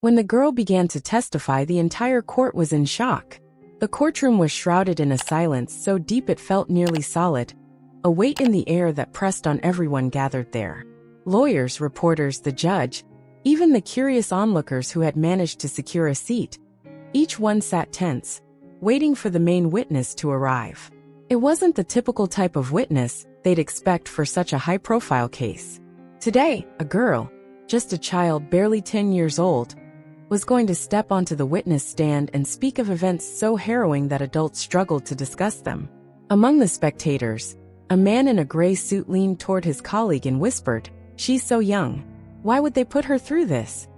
When the girl began to testify, the entire court was in shock. The courtroom was shrouded in a silence so deep it felt nearly solid, a weight in the air that pressed on everyone gathered there. Lawyers, reporters, the judge, even the curious onlookers who had managed to secure a seat. Each one sat tense, waiting for the main witness to arrive. It wasn't the typical type of witness they'd expect for such a high-profile case. Today, a girl, just a child barely 10 years old, was going to step onto the witness stand and speak of events so harrowing that adults struggled to discuss them. Among the spectators, a man in a gray suit leaned toward his colleague and whispered, "She's so young. Why would they put her through this?"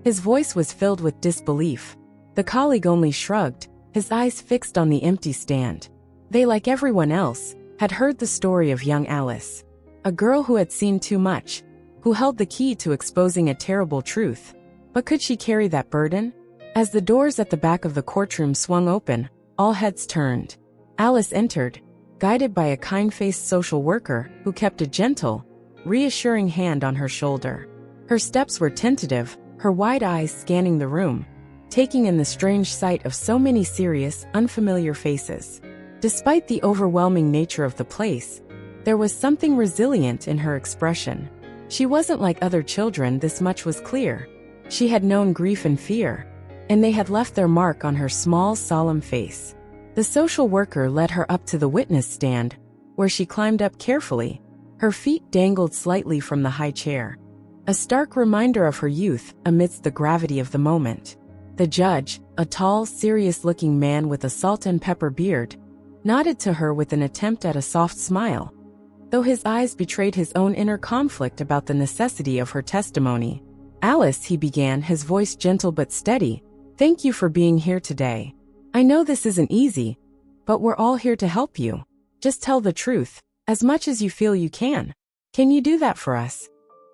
His voice was filled with disbelief. The colleague only shrugged, his eyes fixed on the empty stand. They, like everyone else, had heard the story of young Alice, a girl who had seen too much, who held the key to exposing a terrible truth. But could she carry that burden? As the doors at the back of the courtroom swung open, all heads turned. Alice entered, guided by a kind-faced social worker who kept a gentle, reassuring hand on her shoulder. Her steps were tentative, her wide eyes scanning the room, taking in the strange sight of so many serious, unfamiliar faces. Despite the overwhelming nature of the place, there was something resilient in her expression. She wasn't like other children, this much was clear. She had known grief and fear, and they had left their mark on her small, solemn face. The social worker led her up to the witness stand, where she climbed up carefully. Her feet dangled slightly from the high chair, a stark reminder of her youth amidst the gravity of the moment. The judge, a tall, serious-looking man with a salt and pepper beard, nodded to her with an attempt at a soft smile, though his eyes betrayed his own inner conflict about the necessity of her testimony. "Alice," he began, his voice gentle but steady, "thank you for being here today. I know this isn't easy, but we're all here to help you. Just tell the truth, as much as you feel you can. Can you do that for us?"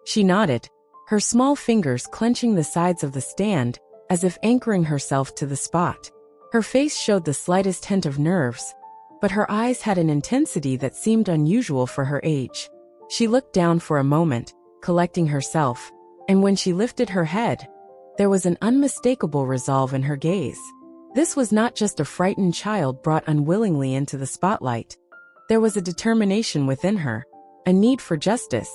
She nodded, her small fingers clenching the sides of the stand, as if anchoring herself to the spot. Her face showed the slightest hint of nerves, but her eyes had an intensity that seemed unusual for her age. She looked down for a moment, collecting herself, and when she lifted her head, there was an unmistakable resolve in her gaze. This was not just a frightened child brought unwillingly into the spotlight. There was a determination within her, a need for justice,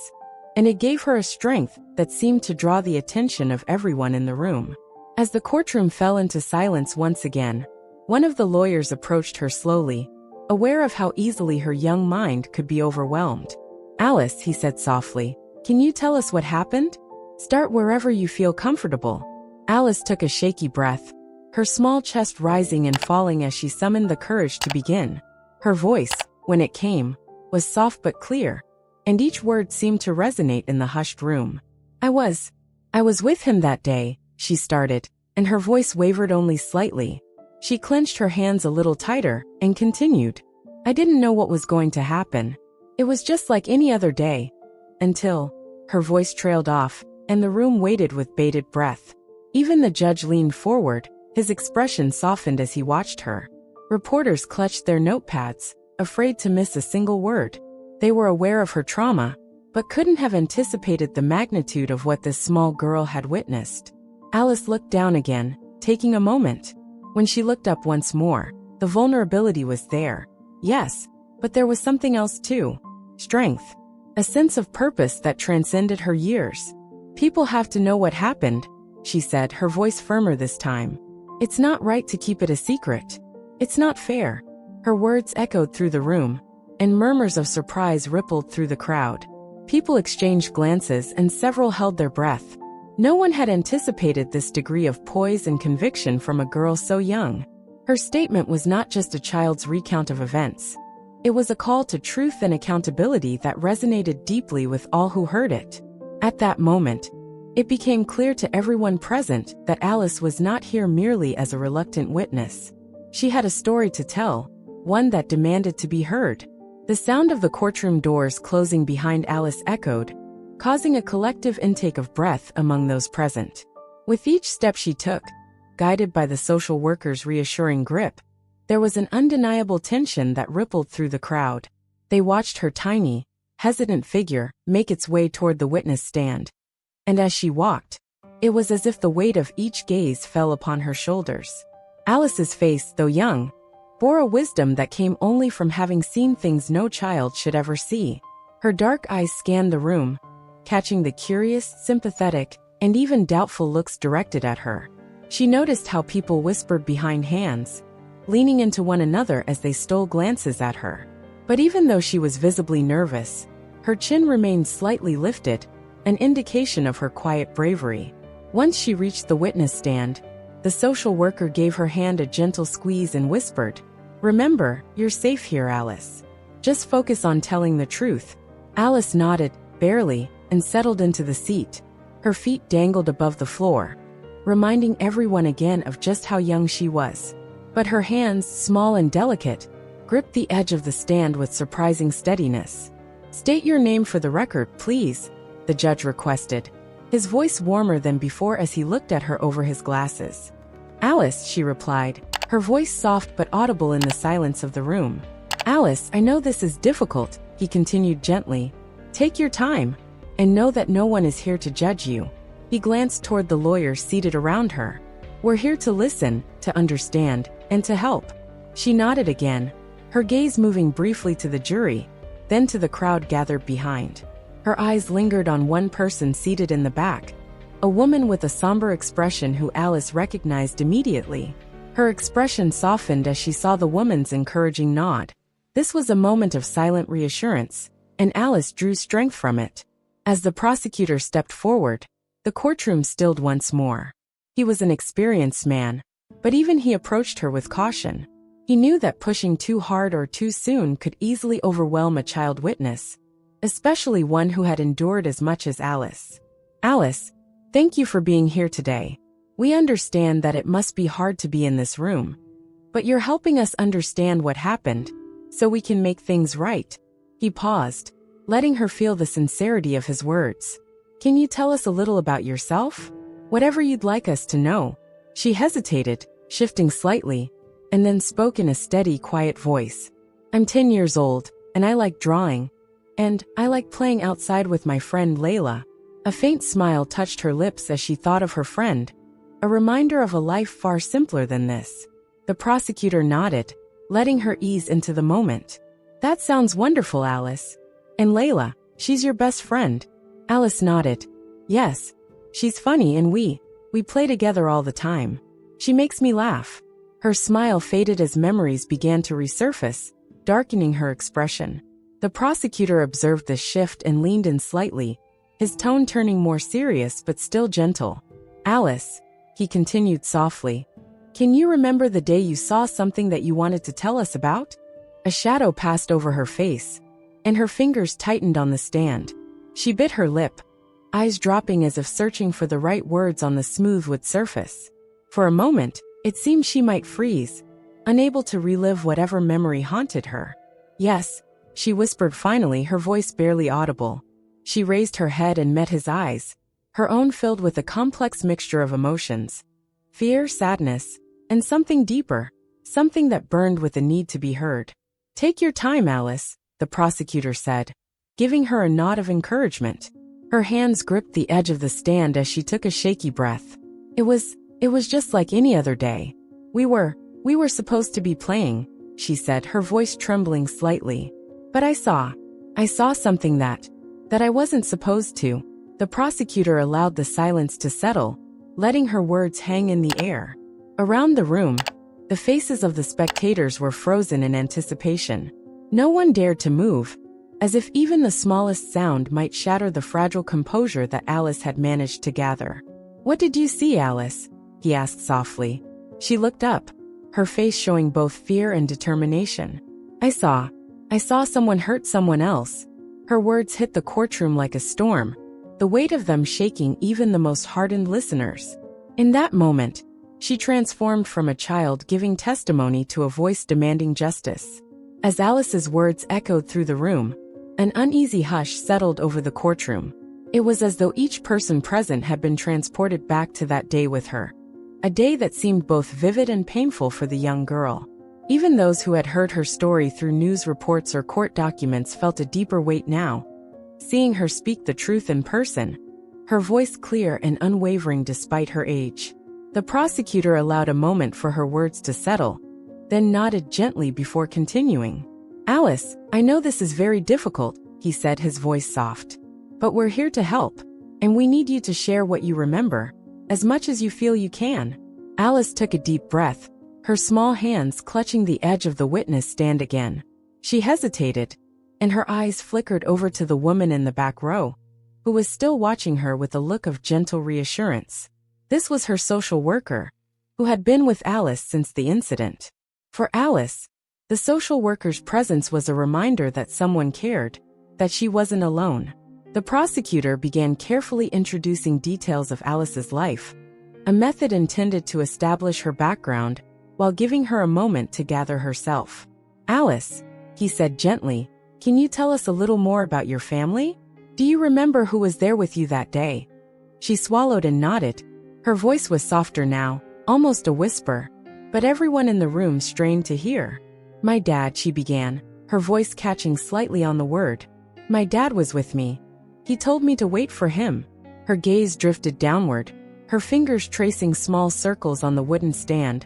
and it gave her a strength that seemed to draw the attention of everyone in the room. As the courtroom fell into silence once again, one of the lawyers approached her slowly, aware of how easily her young mind could be overwhelmed. "Alice," he said softly, "can you tell us what happened? Start wherever you feel comfortable." Alice took a shaky breath, her small chest rising and falling as she summoned the courage to begin. Her voice, when it came, was soft but clear, and each word seemed to resonate in the hushed room. I was with him that day," she started, and her voice wavered only slightly. She clenched her hands a little tighter and continued, "I didn't know what was going to happen. It was just like any other day. Until..." Her voice trailed off, and the room waited with bated breath. Even the judge leaned forward, his expression softened as he watched her. Reporters clutched their notepads, afraid to miss a single word. They were aware of her trauma, but couldn't have anticipated the magnitude of what this small girl had witnessed. Alice looked down again, taking a moment. When she looked up once more, the vulnerability was there. Yes, but there was something else too. Strength. A sense of purpose that transcended her years. "People have to know what happened," she said, her voice firmer this time. "It's not right to keep it a secret. It's not fair." Her words echoed through the room, and murmurs of surprise rippled through the crowd. People exchanged glances and several held their breath. No one had anticipated this degree of poise and conviction from a girl so young. Her statement was not just a child's recount of events. It was a call to truth and accountability that resonated deeply with all who heard it. At that moment, it became clear to everyone present that Alice was not here merely as a reluctant witness. She had a story to tell, one that demanded to be heard. The sound of the courtroom doors closing behind Alice echoed, causing a collective intake of breath among those present. With each step she took, guided by the social worker's reassuring grip, there was an undeniable tension that rippled through the crowd. They watched her tiny, hesitant figure make its way toward the witness stand. And as she walked, It was as if the weight of each gaze fell upon her shoulders. Alice's face, though young, bore a wisdom that came only from having seen things no child should ever see. Her dark eyes scanned the room, catching the curious, sympathetic, and even doubtful looks directed at her. She noticed how people whispered behind hands, leaning into one another as they stole glances at her. But even though she was visibly nervous, her chin remained slightly lifted, an indication of her quiet bravery. Once she reached the witness stand, the social worker gave her hand a gentle squeeze and whispered, "Remember, you're safe here, Alice. Just focus on telling the truth." Alice nodded, barely, and settled into the seat. Her feet dangled above the floor, reminding everyone again of just how young she was. But her hands, small and delicate, gripped the edge of the stand with surprising steadiness. "State your name for the record, please," the judge requested, his voice warmer than before as he looked at her over his glasses. "Alice," she replied, her voice soft but audible in the silence of the room. "Alice, I know this is difficult," he continued gently. "Take your time, and know that no one is here to judge you." He glanced toward the lawyers seated around her. "We're here to listen, to understand, and to help." She nodded again, her gaze moving briefly to the jury, then to the crowd gathered behind. Her eyes lingered on one person seated in the back, a woman with a somber expression who Alice recognized immediately. Her expression softened as she saw the woman's encouraging nod. This was a moment of silent reassurance, and Alice drew strength from it. As the prosecutor stepped forward, the courtroom stilled once more. He was an experienced man, but even he approached her with caution. He knew that pushing too hard or too soon could easily overwhelm a child witness, especially one who had endured as much as Alice. "Alice, thank you for being here today. We understand that it must be hard to be in this room, but you're helping us understand what happened, so we can make things right." He paused, letting her feel the sincerity of his words. "Can you tell us a little about yourself? Whatever you'd like us to know." She hesitated, shifting slightly, and then spoke in a steady, quiet voice. "I'm 10 years old, and I like drawing. And I like playing outside with my friend Layla." A faint smile touched her lips as she thought of her friend, a reminder of a life far simpler than this. The prosecutor nodded, letting her ease into the moment. "That sounds wonderful, Alice. And Layla, she's your best friend?" Alice nodded. "Yes. She's funny and we play together all the time. She makes me laugh." Her smile faded as memories began to resurface, darkening her expression. The prosecutor observed this shift and leaned in slightly, his tone turning more serious but still gentle. "Alice," he continued softly, "can you remember the day you saw something that you wanted to tell us about?" A shadow passed over her face, and her fingers tightened on the stand. She bit her lip, eyes dropping as if searching for the right words on the smooth wood surface. For a moment, it seemed she might freeze, unable to relive whatever memory haunted her. "Yes," she whispered finally, her voice barely audible. She raised her head and met his eyes, her own filled with a complex mixture of emotions. Fear, sadness, and something deeper, something that burned with the need to be heard. "Take your time, Alice," the prosecutor said, giving her a nod of encouragement. Her hands gripped the edge of the stand as she took a shaky breath. It was just like any other day. We were supposed to be playing," she said, her voice trembling slightly. "But I saw something that I wasn't supposed to." The prosecutor allowed the silence to settle, letting her words hang in the air. Around the room, the faces of the spectators were frozen in anticipation. No one dared to move, as if even the smallest sound might shatter the fragile composure that Alice had managed to gather. "What did you see, Alice?" he asked softly. She looked up, her face showing both fear and determination. I saw someone hurt someone else." Her words hit the courtroom like a storm, the weight of them shaking even the most hardened listeners. In that moment, she transformed from a child giving testimony to a voice demanding justice. As Alice's words echoed through the room, an uneasy hush settled over the courtroom. It was as though each person present had been transported back to that day with her. A day that seemed both vivid and painful for the young girl. Even those who had heard her story through news reports or court documents felt a deeper weight now. Seeing her speak the truth in person, her voice clear and unwavering despite her age. The prosecutor allowed a moment for her words to settle, then nodded gently before continuing. "Alice, I know this is very difficult," he said, his voice soft. "But we're here to help, and we need you to share what you remember, as much as you feel you can." Alice took a deep breath, her small hands clutching the edge of the witness stand again. She hesitated, and her eyes flickered over to the woman in the back row, who was still watching her with a look of gentle reassurance. This was her social worker, who had been with Alice since the incident. For Alice, the social worker's presence was a reminder that someone cared, that she wasn't alone. The prosecutor began carefully introducing details of Alice's life, a method intended to establish her background while giving her a moment to gather herself. "Alice," he said gently, "can you tell us a little more about your family? Do you remember who was there with you that day?" She swallowed and nodded. Her voice was softer now, almost a whisper, but everyone in the room strained to hear. "My dad," she began, her voice catching slightly on the word. "My dad was with me. He told me to wait for him." Her gaze drifted downward, her fingers tracing small circles on the wooden stand,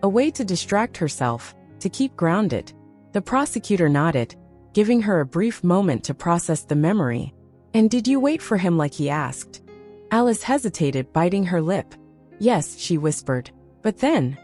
a way to distract herself, to keep grounded. The prosecutor nodded, giving her a brief moment to process the memory. "And did you wait for him like he asked?" Alice hesitated, biting her lip. "Yes," she whispered. "But then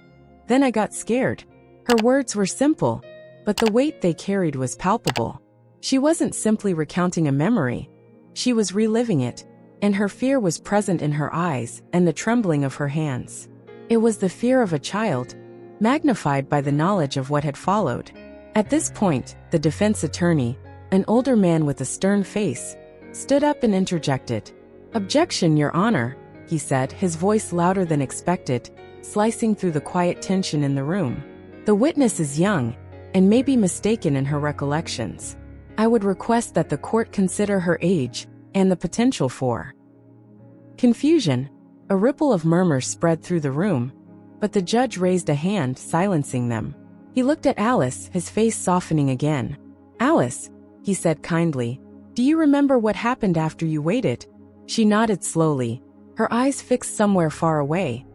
I got scared." Her words were simple, but the weight they carried was palpable. She wasn't simply recounting a memory. She was reliving it, and her fear was present in her eyes and the trembling of her hands. It was the fear of a child, magnified by the knowledge of what had followed. At this point, the defense attorney, an older man with a stern face, stood up and interjected. "Objection, Your Honor," he said, his voice louder than expected, slicing through the quiet tension in the room. "The witness is young, and may be mistaken in her recollections. I would request that the court consider her age and the potential for confusion." A ripple of murmurs spread through the room, but the judge raised a hand, silencing them. He looked at Alice, his face softening again. "Alice," he said kindly, "do you remember what happened after you waited?" She nodded slowly, her eyes fixed somewhere far away,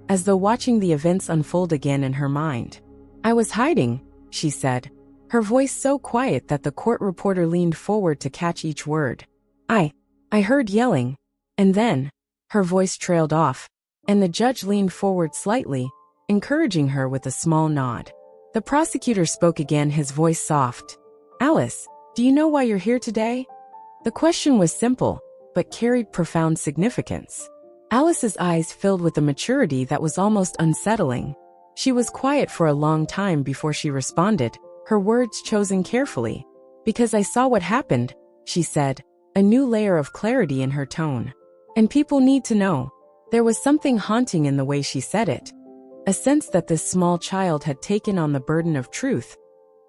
as though watching the events unfold again in her mind. "I was hiding," she said, her voice so quiet that the court reporter leaned forward to catch each word. I heard yelling, and then," her voice trailed off, and the judge leaned forward slightly, encouraging her with a small nod. The prosecutor spoke again, his voice soft. "Alice, do you know why you're here today?" The question was simple, but carried profound significance. Alice's eyes filled with a maturity that was almost unsettling. She was quiet for a long time before she responded, her words chosen carefully. "Because I saw what happened," she said, a new layer of clarity in her tone. "And people need to know." There was something haunting in the way she said it, a sense that this small child had taken on the burden of truth,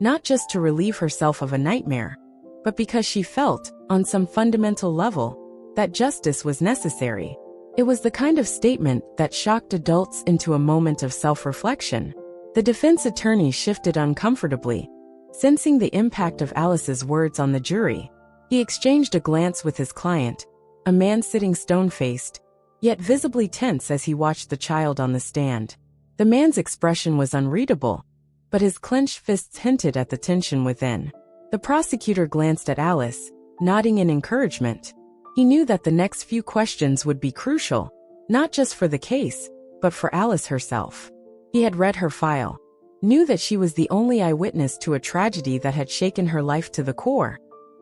not just to relieve herself of a nightmare, but because she felt, on some fundamental level, that justice was necessary. It was the kind of statement that shocked adults into a moment of self-reflection. The defense attorney shifted uncomfortably, sensing the impact of Alice's words on the jury. He exchanged a glance with his client, a man sitting stone-faced, yet visibly tense as he watched the child on the stand. The man's expression was unreadable, but his clenched fists hinted at the tension within. The prosecutor glanced at Alice, nodding in encouragement. He knew that the next few questions would be crucial, not just for the case, but for Alice herself. He had read her file, knew that she was the only eyewitness to a tragedy that had shaken her life to the core,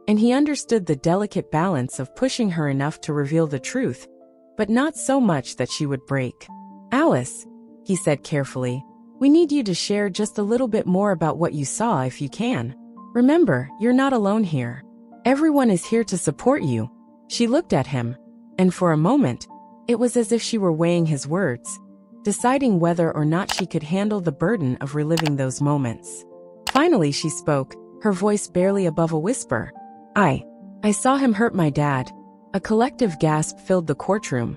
and he understood the delicate balance of pushing her enough to reveal the truth, but not so much that she would break. "Alice," he said carefully, "we need you to share just a little bit more about what you saw if you can. Remember, you're not alone here. Everyone is here to support you." She looked at him, and for a moment, it was as if she were weighing his words, deciding whether or not she could handle the burden of reliving those moments. Finally she spoke, her voice barely above a whisper. I saw him hurt my dad." A collective gasp filled the courtroom,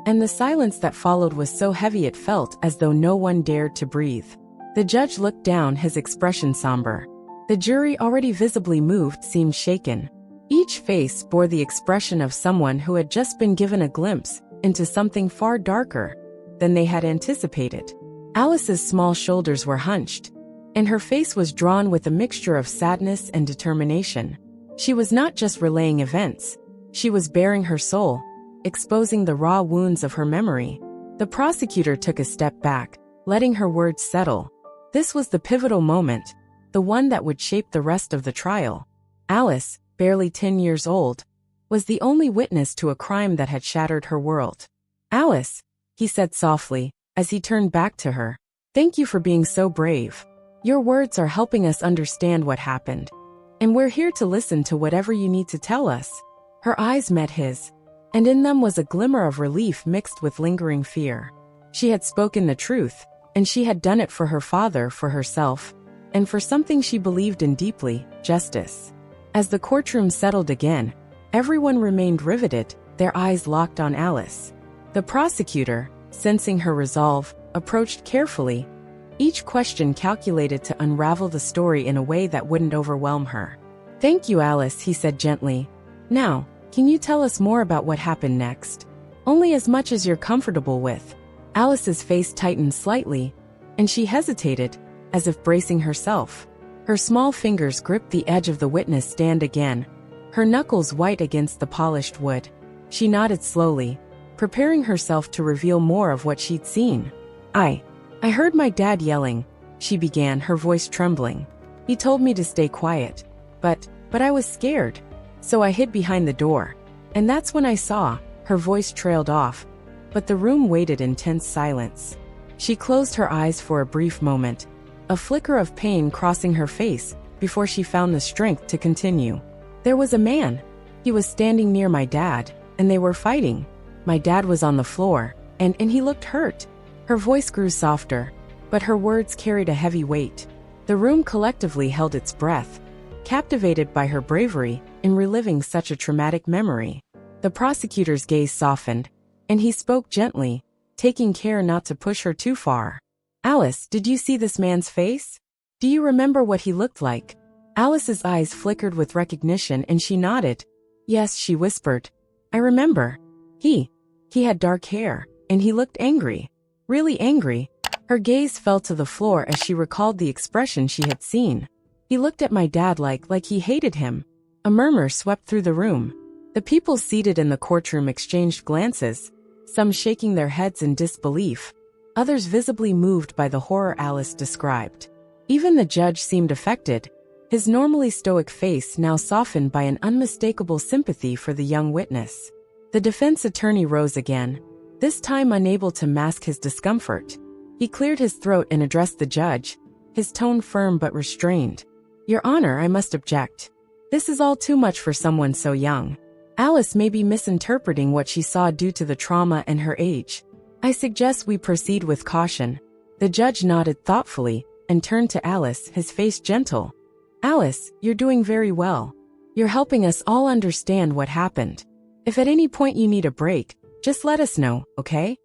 and the silence that followed was so heavy it felt as though no one dared to breathe. The judge looked down, his expression somber. The jury, already visibly moved, seemed shaken. Each face bore the expression of someone who had just been given a glimpse into something far darker than they had anticipated. Alice's small shoulders were hunched, and her face was drawn with a mixture of sadness and determination. She was not just relaying events, she was baring her soul, exposing the raw wounds of her memory. The prosecutor took a step back, letting her words settle. This was the pivotal moment, the one that would shape the rest of the trial. Alice, barely 10 years old, was the only witness to a crime that had shattered her world. "Alice," he said softly, as he turned back to her, "thank you for being so brave. Your words are helping us understand what happened, and we're here to listen to whatever you need to tell us." Her eyes met his, and in them was a glimmer of relief mixed with lingering fear. She had spoken the truth, and she had done it for her father, for herself, and for something she believed in deeply, justice. As the courtroom settled again, everyone remained riveted, their eyes locked on Alice. The prosecutor, sensing her resolve, approached carefully, each question calculated to unravel the story in a way that wouldn't overwhelm her. "Thank you, Alice," he said gently. "Now, can you tell us more about what happened next? Only as much as you're comfortable with." Alice's face tightened slightly, and she hesitated, as if bracing herself. Her small fingers gripped the edge of the witness stand again, her knuckles white against the polished wood. She nodded slowly, preparing herself to reveal more of what she'd seen. I heard my dad yelling," she began, her voice trembling. "He told me to stay quiet, but I was scared, so I hid behind the door. And that's when I saw," her voice trailed off, but the room waited in tense silence. She closed her eyes for a brief moment, a flicker of pain crossing her face, before she found the strength to continue. "There was a man. He was standing near my dad, and they were fighting. My dad was on the floor, and he looked hurt." Her voice grew softer, but her words carried a heavy weight. The room collectively held its breath, captivated by her bravery in reliving such a traumatic memory. The prosecutor's gaze softened, and he spoke gently, taking care not to push her too far. "Alice, did you see this man's face? Do you remember what he looked like?" Alice's eyes flickered with recognition and she nodded. "Yes," she whispered. "I remember. He had dark hair, and he looked angry. Really angry." Her gaze fell to the floor as she recalled the expression she had seen. "He looked at my dad like he hated him." A murmur swept through the room. The people seated in the courtroom exchanged glances, some shaking their heads in disbelief, others visibly moved by the horror Alice described. Even the judge seemed affected, his normally stoic face now softened by an unmistakable sympathy for the young witness. The defense attorney rose again, this time unable to mask his discomfort. He cleared his throat and addressed the judge, his tone firm but restrained. "Your Honor, I must object. This is all too much for someone so young. Alice may be misinterpreting what she saw due to the trauma and her age. I suggest we proceed with caution." The judge nodded thoughtfully and turned to Alice, his face gentle. "Alice, you're doing very well. You're helping us all understand what happened. If at any point you need a break, just let us know, okay?"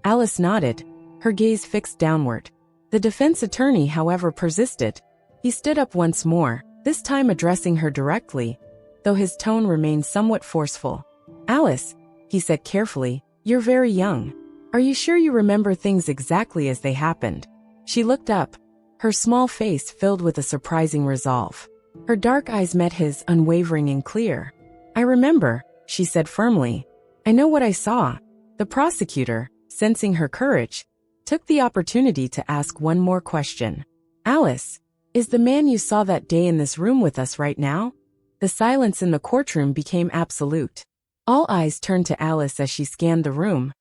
Alice nodded, her gaze fixed downward. The defense attorney, however, persisted. He stood up once more, this time addressing her directly, though his tone remained somewhat forceful. "Alice," he said carefully, "you're very young. Are you sure you remember things exactly as they happened?" She looked up, her small face filled with a surprising resolve. Her dark eyes met his, unwavering and clear. "I remember," she said firmly. "I know what I saw." The prosecutor, sensing her courage, took the opportunity to ask one more question. "Alice, is the man you saw that day in this room with us right now?" The silence in the courtroom became absolute. All eyes turned to Alice as she scanned the room,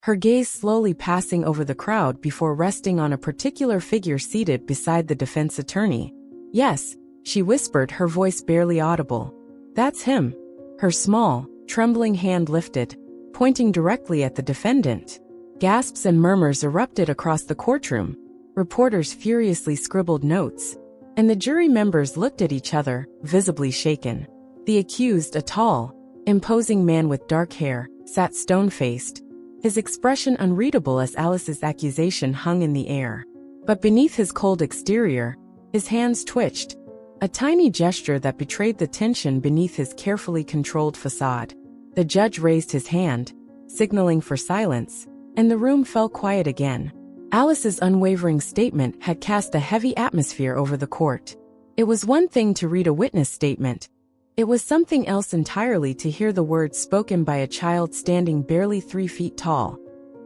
her gaze slowly passing over the crowd before resting on a particular figure seated beside the defense attorney. "Yes," she whispered, her voice barely audible. "That's him." Her small, trembling hand lifted, pointing directly at the defendant. Gasps and murmurs erupted across the courtroom. Reporters furiously scribbled notes, and the jury members looked at each other, visibly shaken. The accused, a tall, imposing man with dark hair, sat stone-faced, his expression unreadable as Alice's accusation hung in the air. But beneath his cold exterior, his hands twitched, a tiny gesture that betrayed the tension beneath his carefully controlled facade. The judge raised his hand, signaling for silence, and the room fell quiet again. Alice's unwavering statement had cast a heavy atmosphere over the court. It was one thing to read a witness statement. It was something else entirely to hear the words spoken by a child standing barely 3 feet tall,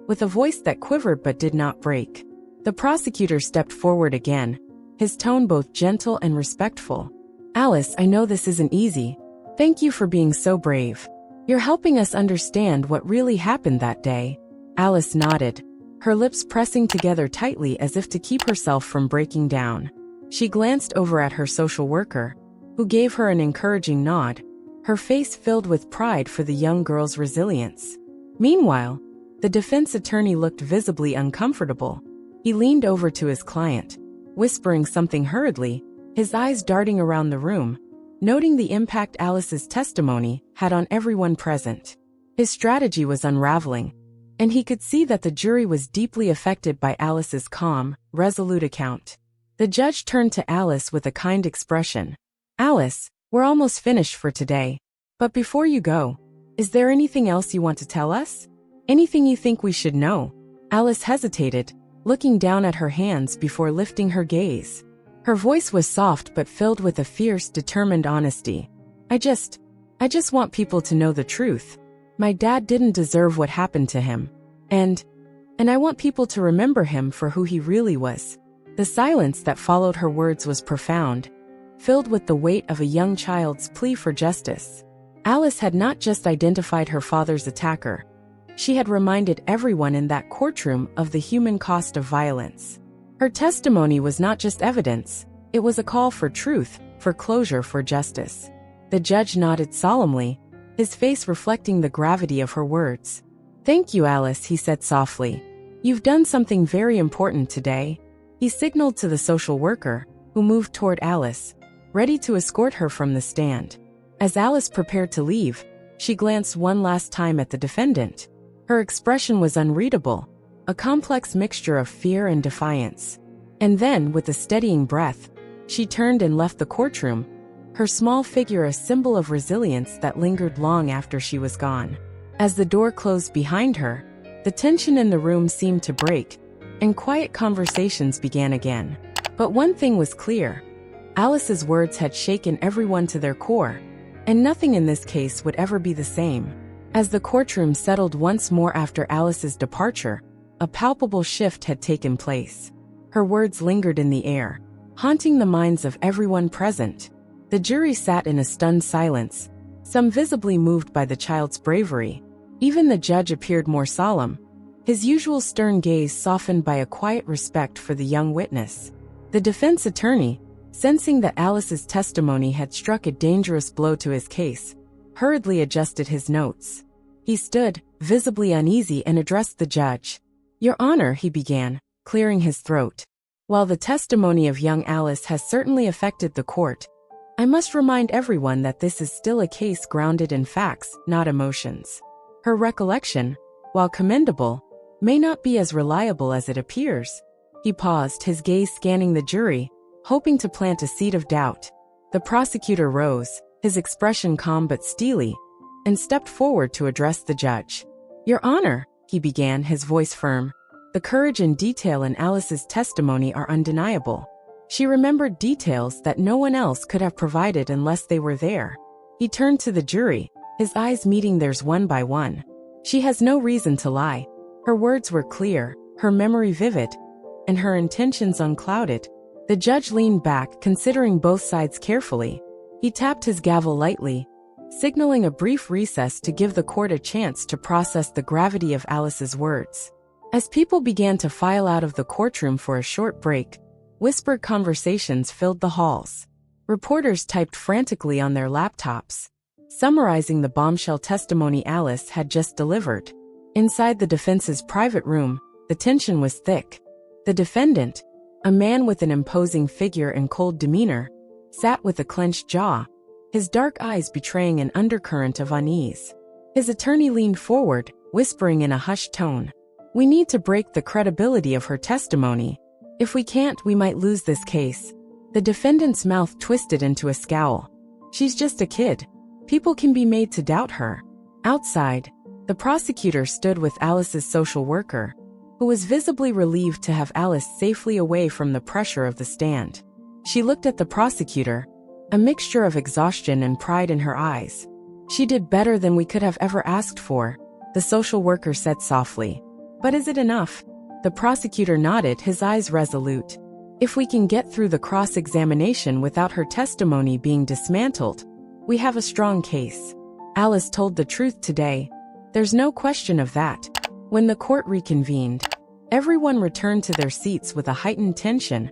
with a voice that quivered but did not break. The prosecutor stepped forward again, his tone both gentle and respectful. "Alice, I know this isn't easy. Thank you for being so brave. You're helping us understand what really happened that day." Alice nodded, her lips pressing together tightly as if to keep herself from breaking down. She glanced over at her social worker, who gave her an encouraging nod, her face filled with pride for the young girl's resilience. Meanwhile, the defense attorney looked visibly uncomfortable. He leaned over to his client, whispering something hurriedly, his eyes darting around the room, noting the impact Alice's testimony had on everyone present. His strategy was unraveling, and he could see that the jury was deeply affected by Alice's calm, resolute account. The judge turned to Alice with a kind expression. "Alice, we're almost finished for today. But before you go, is there anything else you want to tell us? Anything you think we should know?" Alice hesitated, looking down at her hands before lifting her gaze. Her voice was soft but filled with a fierce, determined honesty. I just want people to know the truth. My dad didn't deserve what happened to him. And I want people to remember him for who he really was." The silence that followed her words was profound, filled with the weight of a young child's plea for justice. Alice had not just identified her father's attacker. She had reminded everyone in that courtroom of the human cost of violence. Her testimony was not just evidence, it was a call for truth, for closure, for justice. The judge nodded solemnly, his face reflecting the gravity of her words. "Thank you, Alice," he said softly. "You've done something very important today." He signaled to the social worker, who moved toward Alice, ready to escort her from the stand. As Alice prepared to leave, she glanced one last time at the defendant. Her expression was unreadable, a complex mixture of fear and defiance. And then, with a steadying breath, she turned and left the courtroom, her small figure a symbol of resilience that lingered long after she was gone. As the door closed behind her, the tension in the room seemed to break, and quiet conversations began again. But one thing was clear. Alice's words had shaken everyone to their core, and nothing in this case would ever be the same. As the courtroom settled once more after Alice's departure, a palpable shift had taken place. Her words lingered in the air, haunting the minds of everyone present. The jury sat in a stunned silence, some visibly moved by the child's bravery. Even the judge appeared more solemn, his usual stern gaze softened by a quiet respect for the young witness. The defense attorney, sensing that Alice's testimony had struck a dangerous blow to his case, hurriedly adjusted his notes. He stood, visibly uneasy, and addressed the judge. "Your Honor," he began, clearing his throat. "While the testimony of young Alice has certainly affected the court, I must remind everyone that this is still a case grounded in facts, not emotions. Her recollection, while commendable, may not be as reliable as it appears." He paused, his gaze scanning the jury, hoping to plant a seed of doubt. The prosecutor rose, his expression calm but steely, and stepped forward to address the judge. "Your Honor," he began, his voice firm, "the courage and detail in Alice's testimony are undeniable. She remembered details that no one else could have provided unless they were there." He turned to the jury, his eyes meeting theirs one by one. "She has no reason to lie. Her words were clear, her memory vivid, and her intentions unclouded." The judge leaned back, considering both sides carefully. He tapped his gavel lightly, signaling a brief recess to give the court a chance to process the gravity of Alice's words. As people began to file out of the courtroom for a short break, whispered conversations filled the halls. Reporters typed frantically on their laptops, summarizing the bombshell testimony Alice had just delivered. Inside the defense's private room, the tension was thick. The defendant, a man with an imposing figure and cold demeanor, sat with a clenched jaw, his dark eyes betraying an undercurrent of unease. His attorney leaned forward, whispering in a hushed tone, "We need to break the credibility of her testimony. If we can't, we might lose this case." The defendant's mouth twisted into a scowl. She's just a kid. People can be made to doubt her. Outside, the prosecutor stood with Alice's social worker, who was visibly relieved to have Alice safely away from the pressure of the stand. She looked at the prosecutor, a mixture of exhaustion and pride in her eyes. She did better than we could have ever asked for, the social worker said softly. But is it enough? The prosecutor nodded, his eyes resolute. If we can get through the cross-examination without her testimony being dismantled, we have a strong case. Alice told the truth today. There's no question of that. When the court reconvened, everyone returned to their seats with a heightened tension,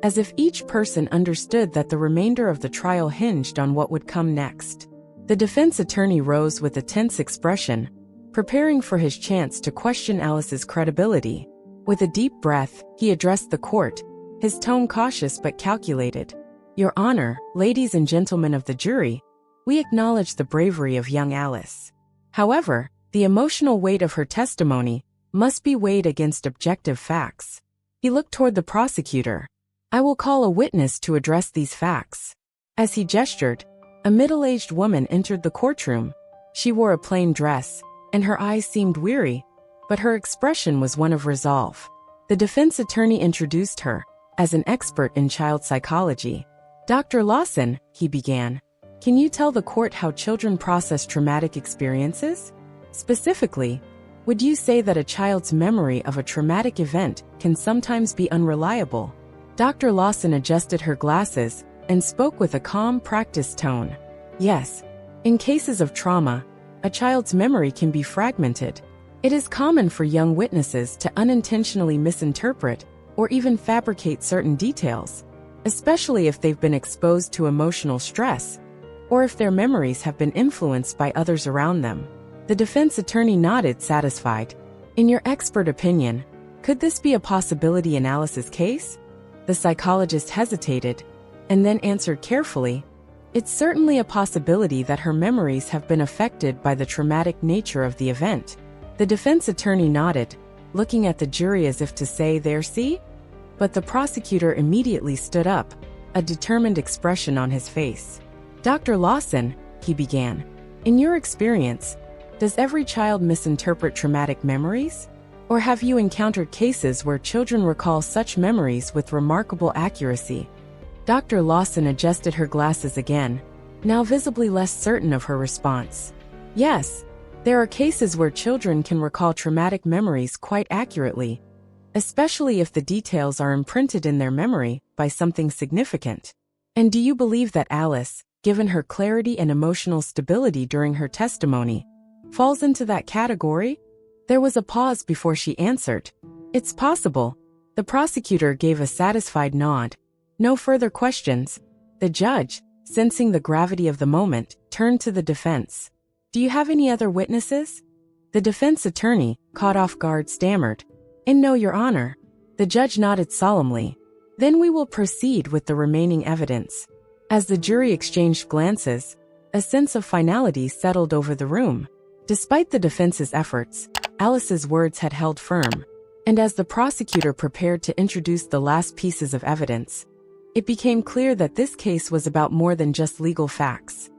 as if each person understood that the remainder of the trial hinged on what would come next. The defense attorney rose with a tense expression, preparing for his chance to question Alice's credibility. With a deep breath, he addressed the court, his tone cautious but calculated. Your Honor, ladies and gentlemen of the jury, we acknowledge the bravery of young Alice. However, the emotional weight of her testimony must be weighed against objective facts. He looked toward the prosecutor. I will call a witness to address these facts. As he gestured, a middle-aged woman entered the courtroom. She wore a plain dress, and her eyes seemed weary, but her expression was one of resolve. The defense attorney introduced her as an expert in child psychology. Dr. Lawson, he began, can you tell the court how children process traumatic experiences? Specifically, would you say that a child's memory of a traumatic event can sometimes be unreliable? Dr. Lawson adjusted her glasses and spoke with a calm, practiced tone. Yes, in cases of trauma, a child's memory can be fragmented. It is common for young witnesses to unintentionally misinterpret or even fabricate certain details, especially if they've been exposed to emotional stress or if their memories have been influenced by others around them. The defense attorney nodded, satisfied. In your expert opinion, could this be a possibility in Alice's case? The psychologist hesitated and then answered carefully. It's certainly a possibility that her memories have been affected by the traumatic nature of the event. The defense attorney nodded, looking at the jury as if to say, there, see? But the prosecutor immediately stood up, a determined expression on his face. Dr. Lawson, he began, in your experience, does every child misinterpret traumatic memories? Or have you encountered cases where children recall such memories with remarkable accuracy? Dr. Lawson adjusted her glasses again, now visibly less certain of her response. Yes, there are cases where children can recall traumatic memories quite accurately, especially if the details are imprinted in their memory by something significant. And do you believe that Alice, given her clarity and emotional stability during her testimony, falls into that category? There was a pause before she answered. It's possible. The prosecutor gave a satisfied nod. No further questions. The judge, sensing the gravity of the moment, turned to the defense. Do you have any other witnesses? The defense attorney, caught off guard, stammered. And no, Your Honor. The judge nodded solemnly. Then we will proceed with the remaining evidence. As the jury exchanged glances, a sense of finality settled over the room. Despite the defense's efforts, Alice's words had held firm. And as the prosecutor prepared to introduce the last pieces of evidence, it became clear that this case was about more than just legal facts.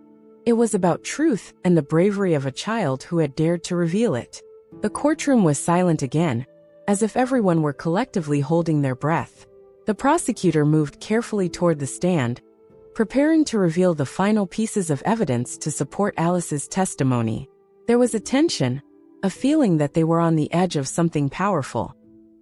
It was about truth and the bravery of a child who had dared to reveal it. The courtroom was silent again, as if everyone were collectively holding their breath. The prosecutor moved carefully toward the stand, preparing to reveal the final pieces of evidence to support Alice's testimony. There was a tension, a feeling that they were on the edge of something powerful,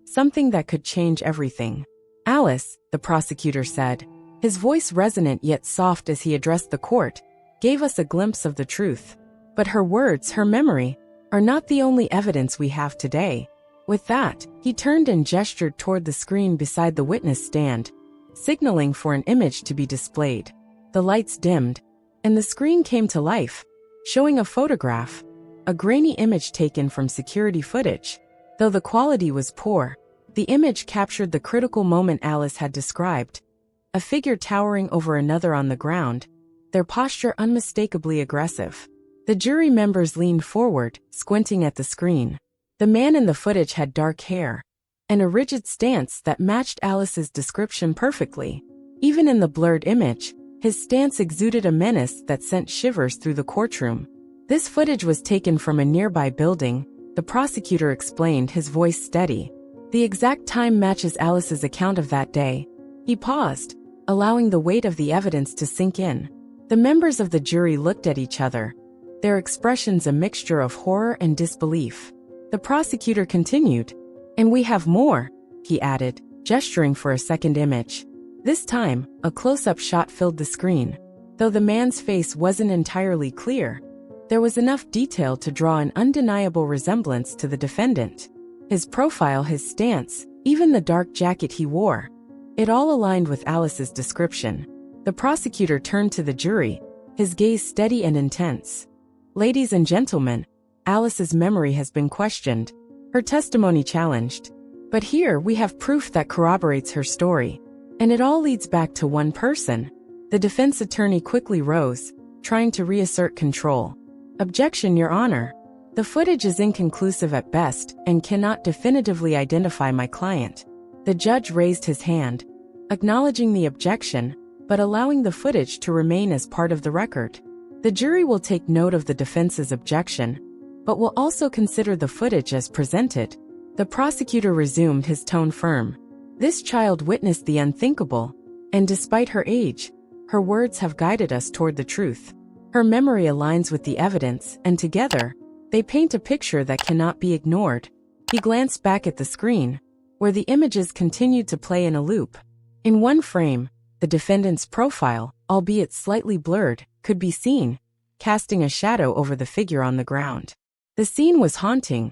something that could change everything. Alice, the prosecutor said, his voice resonant yet soft as he addressed the court, gave us a glimpse of the truth. But her words, her memory, are not the only evidence we have today. With that, he turned and gestured toward the screen beside the witness stand, signaling for an image to be displayed. The lights dimmed, and the screen came to life, showing a photograph, a grainy image taken from security footage. Though the quality was poor, the image captured the critical moment Alice had described, a figure towering over another on the ground, their posture unmistakably aggressive. The jury members leaned forward, squinting at the screen. The man in the footage had dark hair and a rigid stance that matched Alice's description perfectly. Even in the blurred image, his stance exuded a menace that sent shivers through the courtroom. This footage was taken from a nearby building, the prosecutor explained, his voice steady. The exact time matches Alice's account of that day. He paused, allowing the weight of the evidence to sink in. The members of the jury looked at each other, their expressions a mixture of horror and disbelief. The prosecutor continued, "And we have more," he added, gesturing for a second image. This time, a close-up shot filled the screen. Though the man's face wasn't entirely clear, there was enough detail to draw an undeniable resemblance to the defendant. His profile, his stance, even the dark jacket he wore. It all aligned with Alice's description. The prosecutor turned to the jury, his gaze steady and intense. "Ladies and gentlemen, Alice's memory has been questioned, her testimony challenged. But here we have proof that corroborates her story. And it all leads back to one person." The defense attorney quickly rose, trying to reassert control. "Objection, Your Honor. The footage is inconclusive at best and cannot definitively identify my client." The judge raised his hand, acknowledging the objection, but allowing the footage to remain as part of the record. The jury will take note of the defense's objection, but will also consider the footage as presented. The prosecutor resumed, his tone firm. "This child witnessed the unthinkable, and despite her age, her words have guided us toward the truth. Her memory aligns with the evidence, and together, they paint a picture that cannot be ignored." He glanced back at the screen, where the images continued to play in a loop. In one frame, the defendant's profile, albeit slightly blurred, could be seen, casting a shadow over the figure on the ground. The scene was haunting,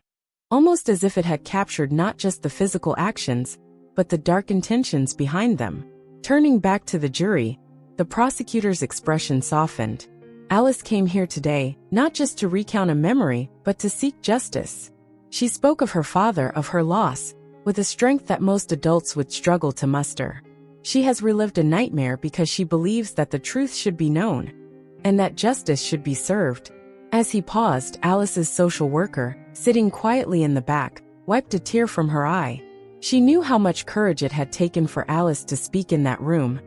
almost as if it had captured not just the physical actions, but the dark intentions behind them. Turning back to the jury, the prosecutor's expression softened. "Alice came here today, not just to recount a memory, but to seek justice. She spoke of her father, of her loss, with a strength that most adults would struggle to muster. She has relived a nightmare because she believes that the truth should be known, and that justice should be served." As he paused, Alice's social worker, sitting quietly in the back, wiped a tear from her eye. She knew how much courage it had taken for Alice to speak in that room,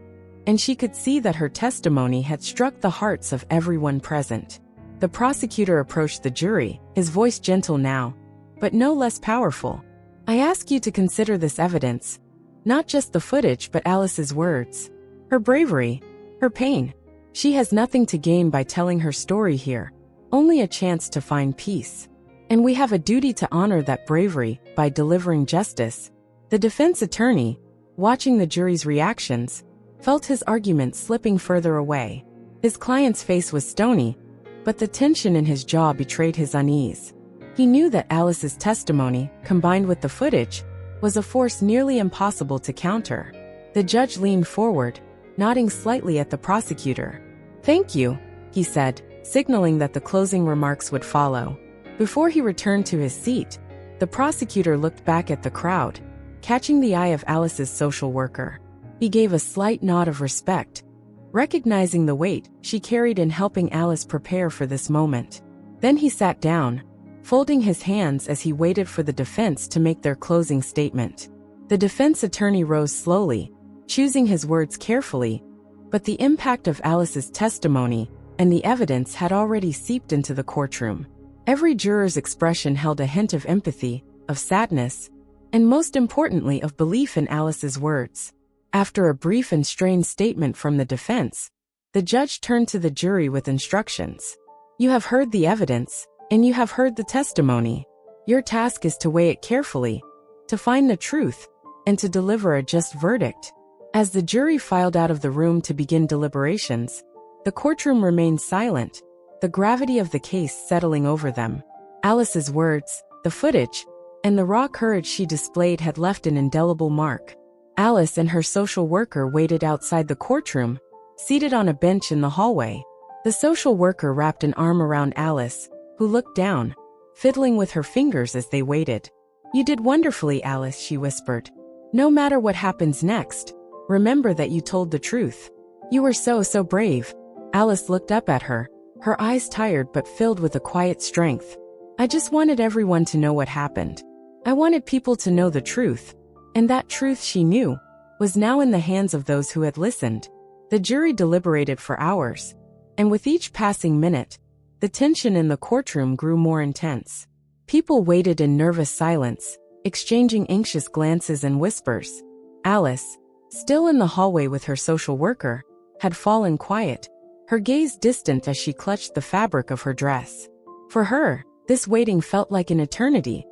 and she could see that her testimony had struck the hearts of everyone present. The prosecutor approached the jury, his voice gentle now, but no less powerful. "I ask you to consider this evidence, not just the footage but Alice's words, her bravery, her pain. She has nothing to gain by telling her story here, only a chance to find peace. And we have a duty to honor that bravery by delivering justice." The defense attorney, watching the jury's reactions, felt his argument slipping further away. His client's face was stony, but the tension in his jaw betrayed his unease. He knew that Alice's testimony, combined with the footage, was a force nearly impossible to counter. The judge leaned forward, nodding slightly at the prosecutor. "Thank you," he said, signaling that the closing remarks would follow. Before he returned to his seat, the prosecutor looked back at the crowd, catching the eye of Alice's social worker. He gave a slight nod of respect, recognizing the weight she carried in helping Alice prepare for this moment. Then he sat down, folding his hands as he waited for the defense to make their closing statement. The defense attorney rose slowly, choosing his words carefully, but the impact of Alice's testimony and the evidence had already seeped into the courtroom. Every juror's expression held a hint of empathy, of sadness, and most importantly of belief in Alice's words. After a brief and strained statement from the defense, the judge turned to the jury with instructions. "You have heard the evidence, and you have heard the testimony. Your task is to weigh it carefully, to find the truth, and to deliver a just verdict." As the jury filed out of the room to begin deliberations, the courtroom remained silent, the gravity of the case settling over them. Alice's words, the footage, and the raw courage she displayed had left an indelible mark. Alice and her social worker waited outside the courtroom, seated on a bench in the hallway. The social worker wrapped an arm around Alice, who looked down, fiddling with her fingers as they waited. "You did wonderfully, Alice," she whispered. "No matter what happens next, remember that you told the truth. You were so brave." Alice looked up at her, her eyes tired but filled with a quiet strength. "I just wanted everyone to know what happened. I wanted people to know the truth. And that truth, she knew, was now in the hands of those who had listened. The jury deliberated for hours, and with each passing minute, the tension in the courtroom grew more intense. People waited in nervous silence, exchanging anxious glances and whispers. Alice, still in the hallway with her social worker, had fallen quiet, her gaze distant as she clutched the fabric of her dress. For her, this waiting felt like an eternity,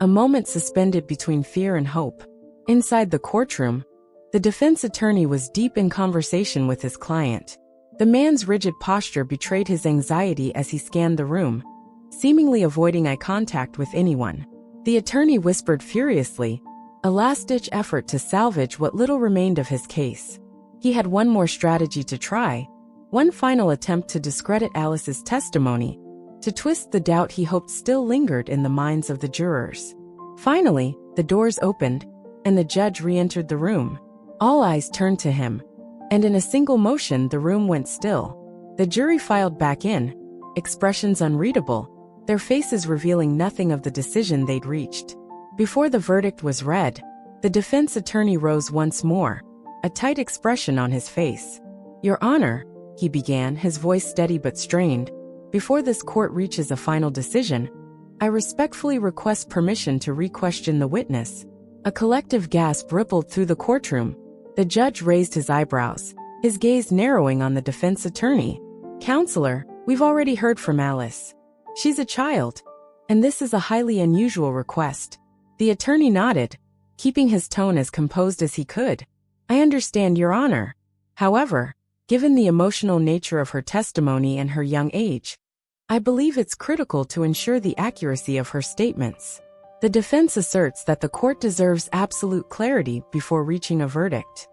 a moment suspended between fear and hope. Inside the courtroom, the defense attorney was deep in conversation with his client. The man's rigid posture betrayed his anxiety as he scanned the room, seemingly avoiding eye contact with anyone. The attorney whispered furiously, a last-ditch effort to salvage what little remained of his case. He had one more strategy to try, one final attempt to discredit Alice's testimony, to twist the doubt he hoped still lingered in the minds of the jurors. Finally, the doors opened, and the judge re-entered the room. All eyes turned to him, and in a single motion the room went still. The jury filed back in, expressions unreadable, their faces revealing nothing of the decision they'd reached. Before the verdict was read, the defense attorney rose once more, a tight expression on his face. "Your Honor," he began, his voice steady but strained, "before this court reaches a final decision, I respectfully request permission to re-question the witness." A collective gasp rippled through the courtroom. The judge raised his eyebrows, his gaze narrowing on the defense attorney. "Counselor, we've already heard from Alice. She's a child, and this is a highly unusual request." The attorney nodded, keeping his tone as composed as he could. "I understand, Your Honor. However, given the emotional nature of her testimony and her young age, I believe it's critical to ensure the accuracy of her statements. The defense asserts that the court deserves absolute clarity before reaching a verdict."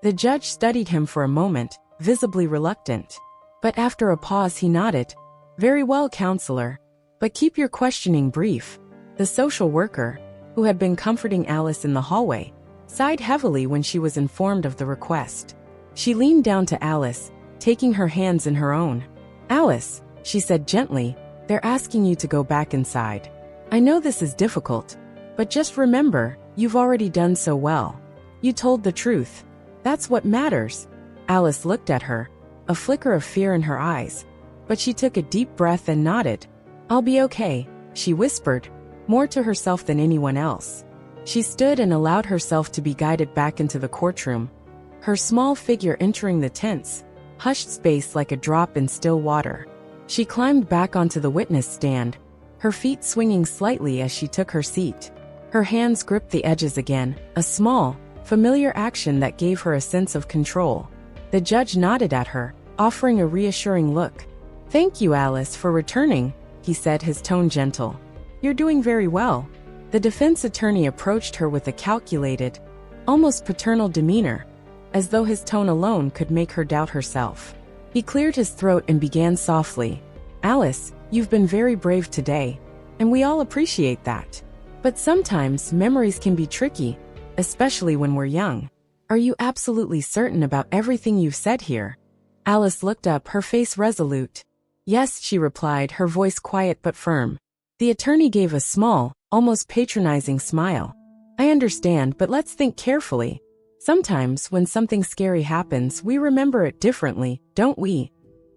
The judge studied him for a moment, visibly reluctant. But after a pause he nodded. "Very well, Counselor. But keep your questioning brief." The social worker, who had been comforting Alice in the hallway, sighed heavily when she was informed of the request. She leaned down to Alice, taking her hands in her own. "Alice," she said gently, "they're asking you to go back inside. I know this is difficult, but just remember, you've already done so well. You told the truth. That's what matters." Alice looked at her, a flicker of fear in her eyes, but she took a deep breath and nodded. "I'll be okay," she whispered, more to herself than anyone else. She stood and allowed herself to be guided back into the courtroom, her small figure entering the tense, hushed space like a drop in still water. She climbed back onto the witness stand, her feet swinging slightly as she took her seat. Her hands gripped the edges again, a small, familiar action that gave her a sense of control. The judge nodded at her, offering a reassuring look. "Thank you, Alice, for returning," he said, his tone gentle. "You're doing very well." The defense attorney approached her with a calculated, almost paternal demeanor, as though his tone alone could make her doubt herself. He cleared his throat and began softly. "Alice, you've been very brave today, and we all appreciate that. But sometimes memories can be tricky, especially when we're young. Are you absolutely certain about everything you've said here?" Alice looked up, her face resolute. "Yes," she replied, her voice quiet but firm. The attorney gave a small, almost patronizing smile. "I understand, but let's think carefully. Sometimes when something scary happens, we remember it differently, don't we?"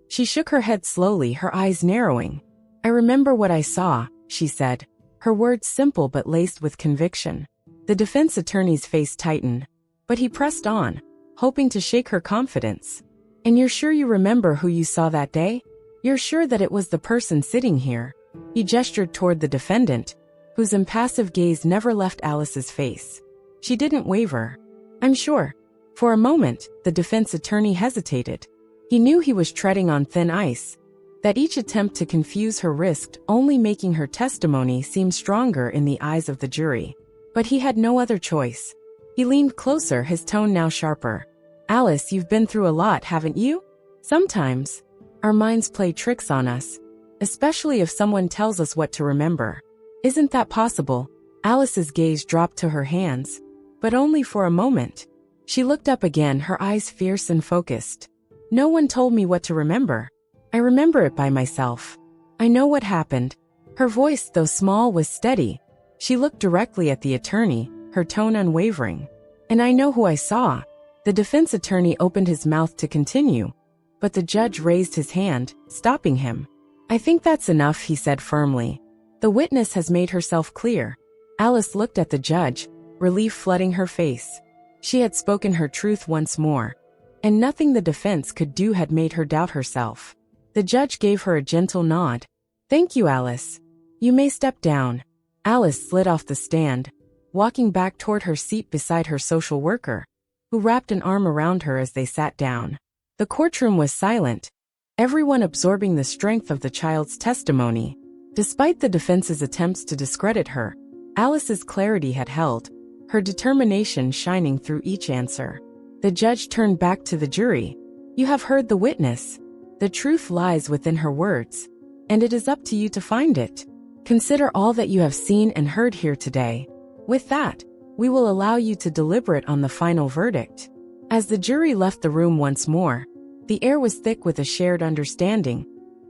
She shook her head slowly, her eyes narrowing. "I remember what I saw," she said, her words simple but laced with conviction. The defense attorney's face tightened, but he pressed on, hoping to shake her confidence. "And you're sure you remember who you saw that day? You're sure that it was the person sitting here?" He gestured toward the defendant, whose impassive gaze never left Alice's face. She didn't waver. "I'm sure." For a moment, the defense attorney hesitated. He knew he was treading on thin ice, that each attempt to confuse her risked only making her testimony seem stronger in the eyes of the jury. But he had no other choice. He leaned closer, his tone now sharper. "Alice, you've been through a lot, haven't you? Sometimes, our minds play tricks on us, especially if someone tells us what to remember. Isn't that possible?" Alice's gaze dropped to her hands, but only for a moment. She looked up again, her eyes fierce and focused. "No one told me what to remember. I remember it by myself. I know what happened." Her voice, though small, was steady. She looked directly at the attorney, her tone unwavering. And I know who I saw. The defense attorney opened his mouth to continue, but the judge raised his hand, stopping him. I think that's enough, he said firmly. The witness has made herself clear. Alice looked at the judge, relief flooding her face. She had spoken her truth once more, and nothing the defense could do had made her doubt herself. The judge gave her a gentle nod. Thank you, Alice. You may step down. Alice slid off the stand, walking back toward her seat beside her social worker, who wrapped an arm around her as they sat down. The courtroom was silent, everyone absorbing the strength of the child's testimony. Despite the defense's attempts to discredit her, Alice's clarity had held, her determination shining through each answer. The judge turned back to the jury. You have heard the witness. The truth lies within her words, and it is up to you to find it. Consider all that you have seen and heard here today. With that, we will allow you to deliberate on the final verdict. As the jury left the room once more, the air was thick with a shared understanding.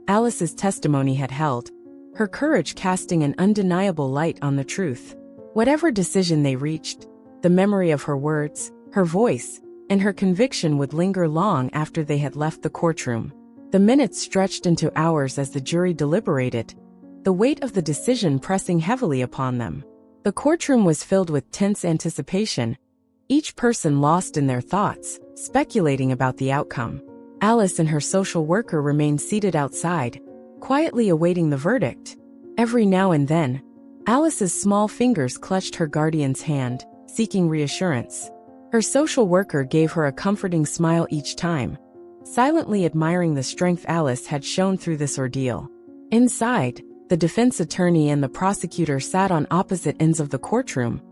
Alice's testimony had held, her courage casting an undeniable light on the truth. Whatever decision they reached, the memory of her words, her voice, and her conviction would linger long after they had left the courtroom. The minutes stretched into hours as the jury deliberated, the weight of the decision pressing heavily upon them. The courtroom was filled with tense anticipation, each person lost in their thoughts, speculating about the outcome. Alice and her social worker remained seated outside, quietly awaiting the verdict. Every now and then, Alice's small fingers clutched her guardian's hand, seeking reassurance. Her social worker gave her a comforting smile each time, silently admiring the strength Alice had shown through this ordeal. Inside, the defense attorney and the prosecutor sat on opposite ends of the courtroom,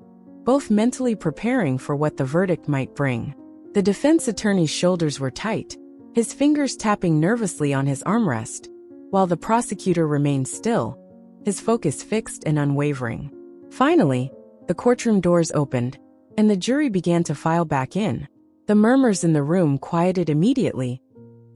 both mentally preparing for what the verdict might bring. The defense attorney's shoulders were tight, his fingers tapping nervously on his armrest, while the prosecutor remained still, his focus fixed and unwavering. Finally, the courtroom doors opened, and the jury began to file back in. The murmurs in the room quieted immediately,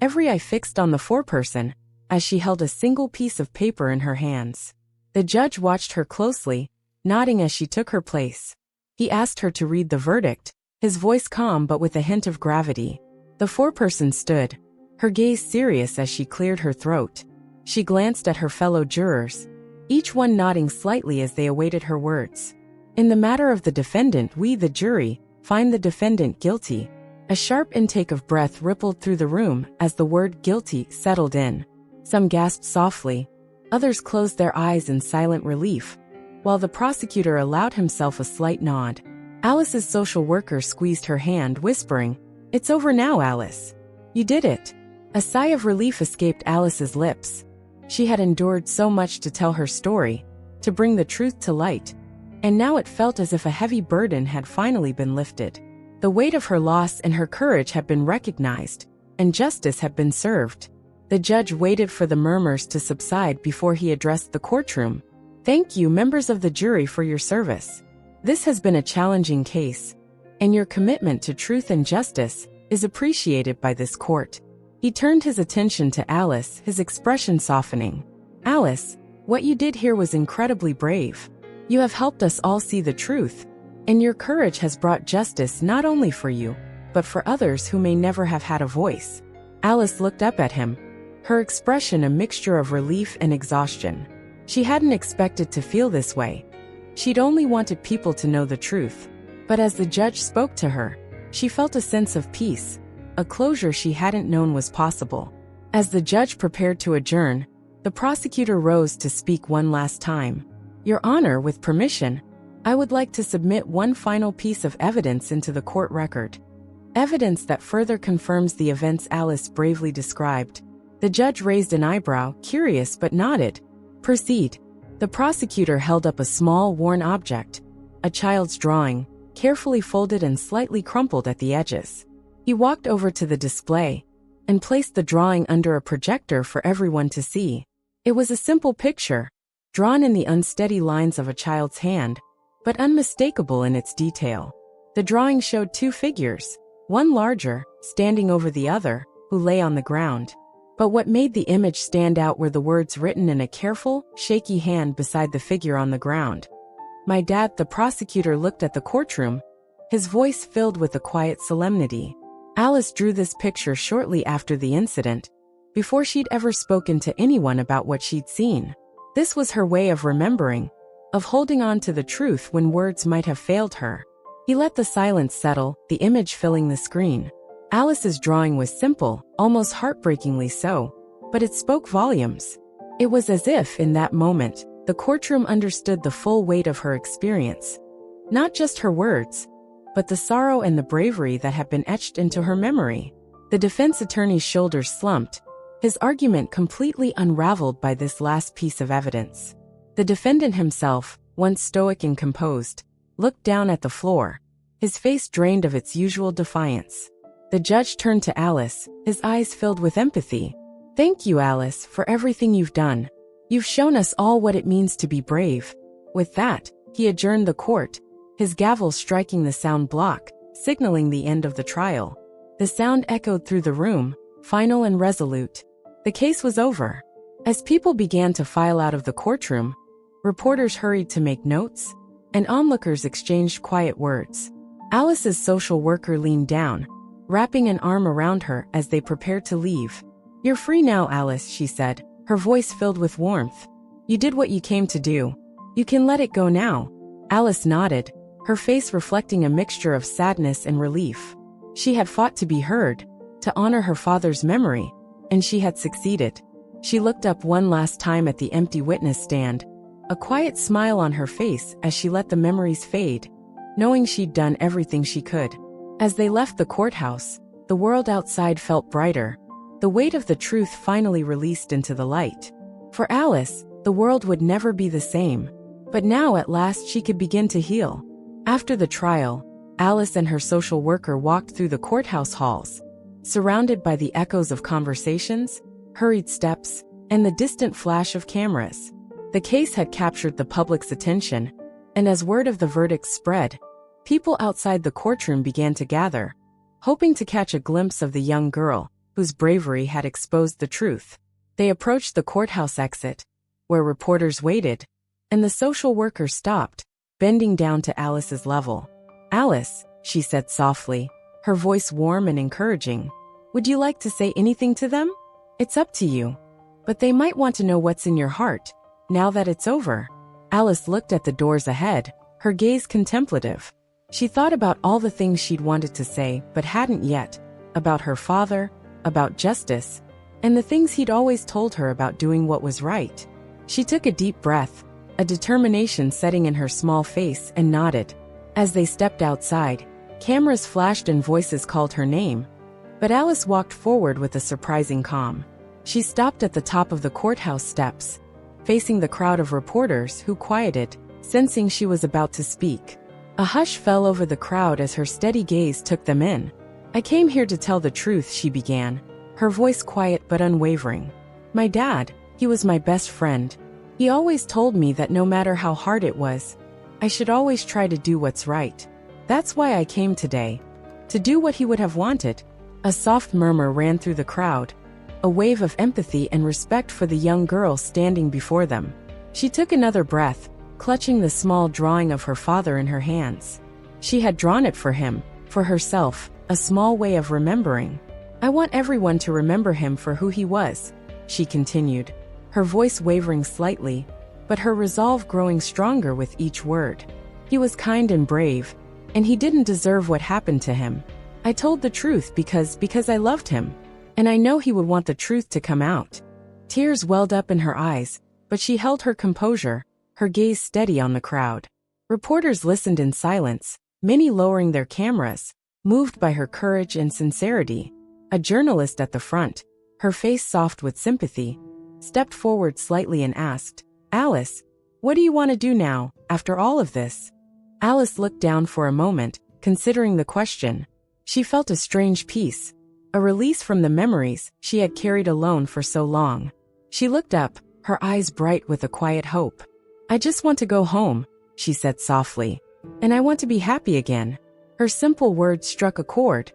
every eye fixed on the foreperson, as she held a single piece of paper in her hands. The judge watched her closely, nodding as she took her place. He asked her to read the verdict, his voice calm but with a hint of gravity. The foreperson stood, her gaze serious as she cleared her throat. She glanced at her fellow jurors, each one nodding slightly as they awaited her words. In the matter of the defendant, we, the jury, find the defendant guilty. A sharp intake of breath rippled through the room as the word guilty settled in. Some gasped softly, others closed their eyes in silent relief, while the prosecutor allowed himself a slight nod. Alice's social worker squeezed her hand, whispering, "It's over now, Alice. You did it." A sigh of relief escaped Alice's lips. She had endured so much to tell her story, to bring the truth to light, and now it felt as if a heavy burden had finally been lifted. The weight of her loss and her courage had been recognized, and justice had been served. The judge waited for the murmurs to subside before he addressed the courtroom. Thank you, members of the jury, for your service. This has been a challenging case, and your commitment to truth and justice is appreciated by this court. He turned his attention to Alice, his expression softening. Alice, what you did here was incredibly brave. You have helped us all see the truth, and your courage has brought justice not only for you, but for others who may never have had a voice. Alice looked up at him, her expression a mixture of relief and exhaustion. She hadn't expected to feel this way. She'd only wanted people to know the truth. But as the judge spoke to her, she felt a sense of peace, a closure she hadn't known was possible. As the judge prepared to adjourn, the prosecutor rose to speak one last time. Your Honor, with permission, I would like to submit one final piece of evidence into the court record. Evidence that further confirms the events Alice bravely described. The judge raised an eyebrow, curious, but nodded. Proceed. The prosecutor held up a small, worn object, a child's drawing, carefully folded and slightly crumpled at the edges. He walked over to the display and placed the drawing under a projector for everyone to see. It was a simple picture, drawn in the unsteady lines of a child's hand, but unmistakable in its detail. The drawing showed two figures, one larger, standing over the other, who lay on the ground. But what made the image stand out were the words written in a careful, shaky hand beside the figure on the ground. My dad. The prosecutor looked at the courtroom, his voice filled with a quiet solemnity. Alice drew this picture shortly after the incident, before she'd ever spoken to anyone about what she'd seen. This was her way of remembering, of holding on to the truth when words might have failed her. He let the silence settle, the image filling the screen. Alice's drawing was simple, almost heartbreakingly so, but it spoke volumes. It was as if, in that moment, the courtroom understood the full weight of her experience. Not just her words, but the sorrow and the bravery that had been etched into her memory. The defense attorney's shoulders slumped, his argument completely unraveled by this last piece of evidence. The defendant himself, once stoic and composed, looked down at the floor, his face drained of its usual defiance. The judge turned to Alice, his eyes filled with empathy. "Thank you, Alice, for everything you've done. You've shown us all what it means to be brave." With that, he adjourned the court, his gavel striking the sound block, signaling the end of the trial. The sound echoed through the room, final and resolute. The case was over. As people began to file out of the courtroom, reporters hurried to make notes, and onlookers exchanged quiet words. Alice's social worker leaned down, wrapping an arm around her as they prepared to leave. "You're free now, Alice," she said, her voice filled with warmth. "You did what you came to do. You can let it go now." Alice nodded, her face reflecting a mixture of sadness and relief. She had fought to be heard, to honor her father's memory, and she had succeeded. She looked up one last time at the empty witness stand, a quiet smile on her face as she let the memories fade, knowing she'd done everything she could. As they left the courthouse, the world outside felt brighter. The weight of the truth finally released into the light. For Alice, the world would never be the same. But now at last she could begin to heal. After the trial, Alice and her social worker walked through the courthouse halls, surrounded by the echoes of conversations, hurried steps, and the distant flash of cameras. The case had captured the public's attention, and as word of the verdict spread, people outside the courtroom began to gather, hoping to catch a glimpse of the young girl whose bravery had exposed the truth. They approached the courthouse exit, where reporters waited, and the social worker stopped, bending down to Alice's level. "Alice," she said softly, her voice warm and encouraging, "would you like to say anything to them? It's up to you. But they might want to know what's in your heart, now that it's over." Alice looked at the doors ahead, her gaze contemplative. She thought about all the things she'd wanted to say but hadn't yet, about her father, about justice, and the things he'd always told her about doing what was right. She took a deep breath, a determination setting in her small face, and nodded. As they stepped outside, cameras flashed and voices called her name. But Alice walked forward with a surprising calm. She stopped at the top of the courthouse steps, facing the crowd of reporters who quieted, sensing she was about to speak. A hush fell over the crowd as her steady gaze took them in. "I came here to tell the truth," she began, her voice quiet but unwavering. "My dad, he was my best friend. He always told me that no matter how hard it was, I should always try to do what's right. That's why I came today. To do what he would have wanted." A soft murmur ran through the crowd, a wave of empathy and respect for the young girl standing before them. She took another breath, clutching the small drawing of her father in her hands. She had drawn it for him, for herself, a small way of remembering. "I want everyone to remember him for who he was," she continued, her voice wavering slightly, but her resolve growing stronger with each word. "He was kind and brave, and he didn't deserve what happened to him. I told the truth because I loved him, and I know he would want the truth to come out." Tears welled up in her eyes, but she held her composure, her gaze steady on the crowd. Reporters listened in silence, many lowering their cameras, moved by her courage and sincerity. A journalist at the front, her face soft with sympathy, stepped forward slightly and asked, "Alice, what do you want to do now, after all of this?" Alice looked down for a moment, considering the question. She felt a strange peace, a release from the memories she had carried alone for so long. She looked up, her eyes bright with a quiet hope. "I just want to go home," she said softly, "and I want to be happy again." Her simple words struck a chord,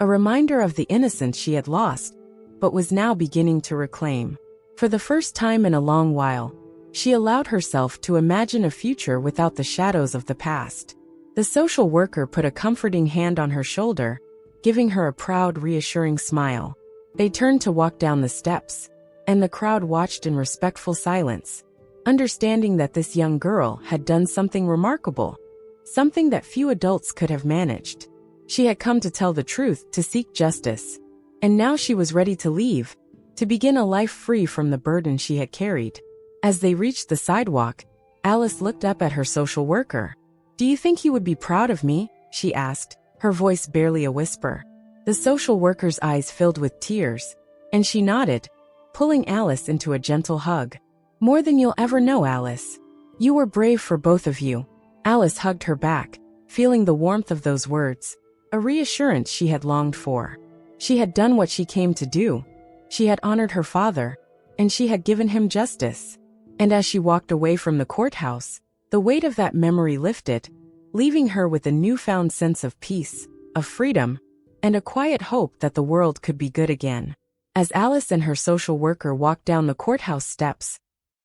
a reminder of the innocence she had lost, but was now beginning to reclaim. For the first time in a long while, she allowed herself to imagine a future without the shadows of the past. The social worker put a comforting hand on her shoulder, giving her a proud, reassuring smile. They turned to walk down the steps, and the crowd watched in respectful silence, understanding that this young girl had done something remarkable, something that few adults could have managed. She had come to tell the truth, to seek justice, and now she was ready to leave, to begin a life free from the burden she had carried. As they reached the sidewalk, Alice looked up at her social worker. "Do you think he would be proud of me?" she asked, her voice barely a whisper. The social worker's eyes filled with tears, and she nodded, pulling Alice into a gentle hug. "More than you'll ever know, Alice. You were brave for both of you." Alice hugged her back, feeling the warmth of those words, a reassurance she had longed for. She had done what she came to do. She had honored her father, and she had given him justice. And as she walked away from the courthouse, the weight of that memory lifted, leaving her with a newfound sense of peace, of freedom, and a quiet hope that the world could be good again. As Alice and her social worker walked down the courthouse steps,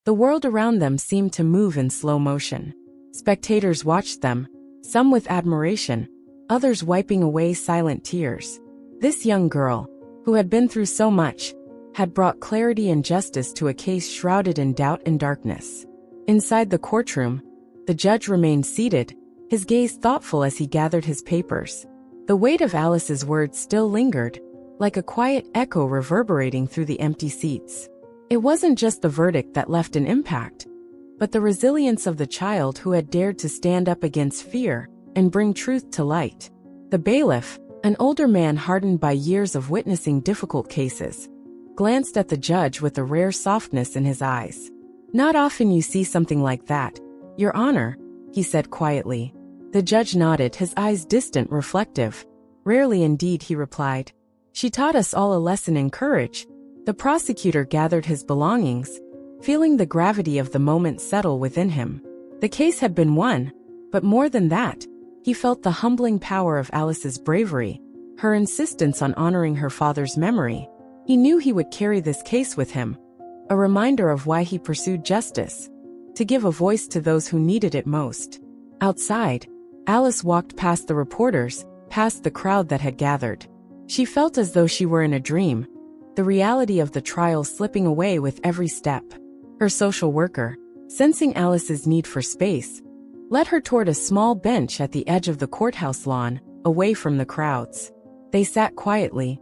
the world around them seemed to move in slow motion. Spectators watched them, some with admiration, others wiping away silent tears. This young girl, who had been through so much, had brought clarity and justice to a case shrouded in doubt and darkness. Inside the courtroom, the judge remained seated, his gaze thoughtful as he gathered his papers. The weight of Alice's words still lingered, like a quiet echo reverberating through the empty seats. It wasn't just the verdict that left an impact, but the resilience of the child who had dared to stand up against fear and bring truth to light. The bailiff, an older man hardened by years of witnessing difficult cases, glanced at the judge with a rare softness in his eyes. "Not often you see something like that, Your Honor," he said quietly. The judge nodded, his eyes distant, reflective. "Rarely indeed," he replied. "She taught us all a lesson in courage." The prosecutor gathered his belongings, feeling the gravity of the moment settle within him. The case had been won, but more than that, he felt the humbling power of Alice's bravery, her insistence on honoring her father's memory. He knew he would carry this case with him, a reminder of why he pursued justice, to give a voice to those who needed it most. Outside, Alice walked past the reporters, past the crowd that had gathered. She felt as though she were in a dream, the reality of the trial slipping away with every step. Her social worker, sensing Alice's need for space, led her toward a small bench at the edge of the courthouse lawn, away from the crowds. They sat quietly,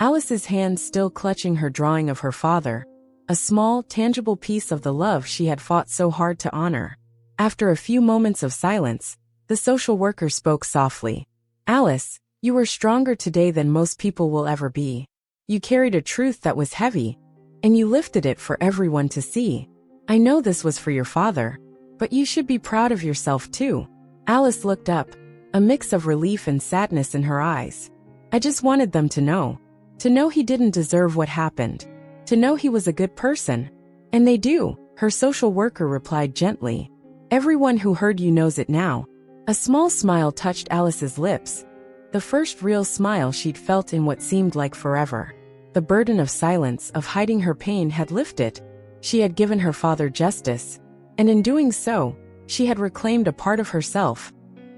Alice's hand still clutching her drawing of her father, a small, tangible piece of the love she had fought so hard to honor. After a few moments of silence, the social worker spoke softly. "Alice, you were stronger today than most people will ever be. You carried a truth that was heavy, and you lifted it for everyone to see. I know this was for your father, but you should be proud of yourself too." Alice looked up, a mix of relief and sadness in her eyes. "I just wanted them to know he didn't deserve what happened, to know he was a good person. And they do," her social worker replied gently. "Everyone who heard you knows it now." A small smile touched Alice's lips, the first real smile she'd felt in what seemed like forever. The burden of silence, of hiding her pain, had lifted. She had given her father justice, and in doing so, she had reclaimed a part of herself,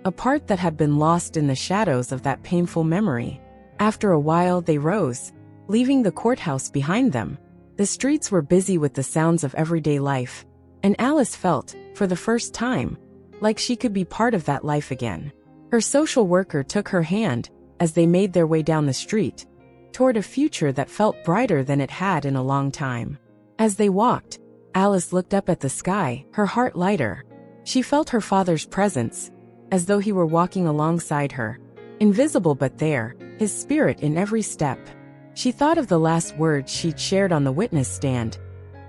a part that had been lost in the shadows of that painful memory. After a while they rose, leaving the courthouse behind them. The streets were busy with the sounds of everyday life, and Alice felt, for the first time, like she could be part of that life again. Her social worker took her hand as they made their way down the street, toward a future that felt brighter than it had in a long time. As they walked, Alice looked up at the sky, her heart lighter. She felt her father's presence, as though he were walking alongside her, invisible but there, his spirit in every step. She thought of the last words she'd shared on the witness stand,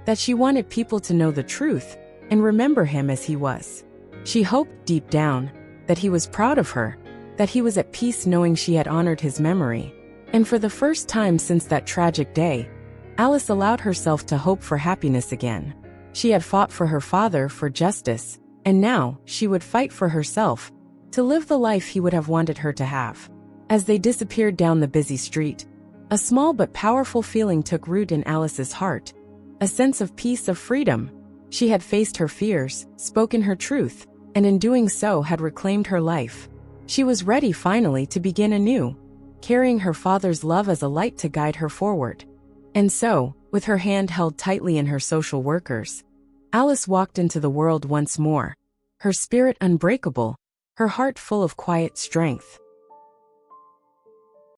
that she wanted people to know the truth and remember him as he was. She hoped deep down that he was proud of her, that he was at peace knowing she had honored his memory. And for the first time since that tragic day, Alice allowed herself to hope for happiness again. She had fought for her father, for justice, and now she would fight for herself, to live the life he would have wanted her to have. As they disappeared down the busy street, a small but powerful feeling took root in Alice's heart, a sense of peace, of freedom. She had faced her fears, spoken her truth, and in doing so had reclaimed her life. She was ready finally to begin anew, carrying her father's love as a light to guide her forward. And so, with her hand held tightly in her social worker's, Alice walked into the world once more, her spirit unbreakable, her heart full of quiet strength.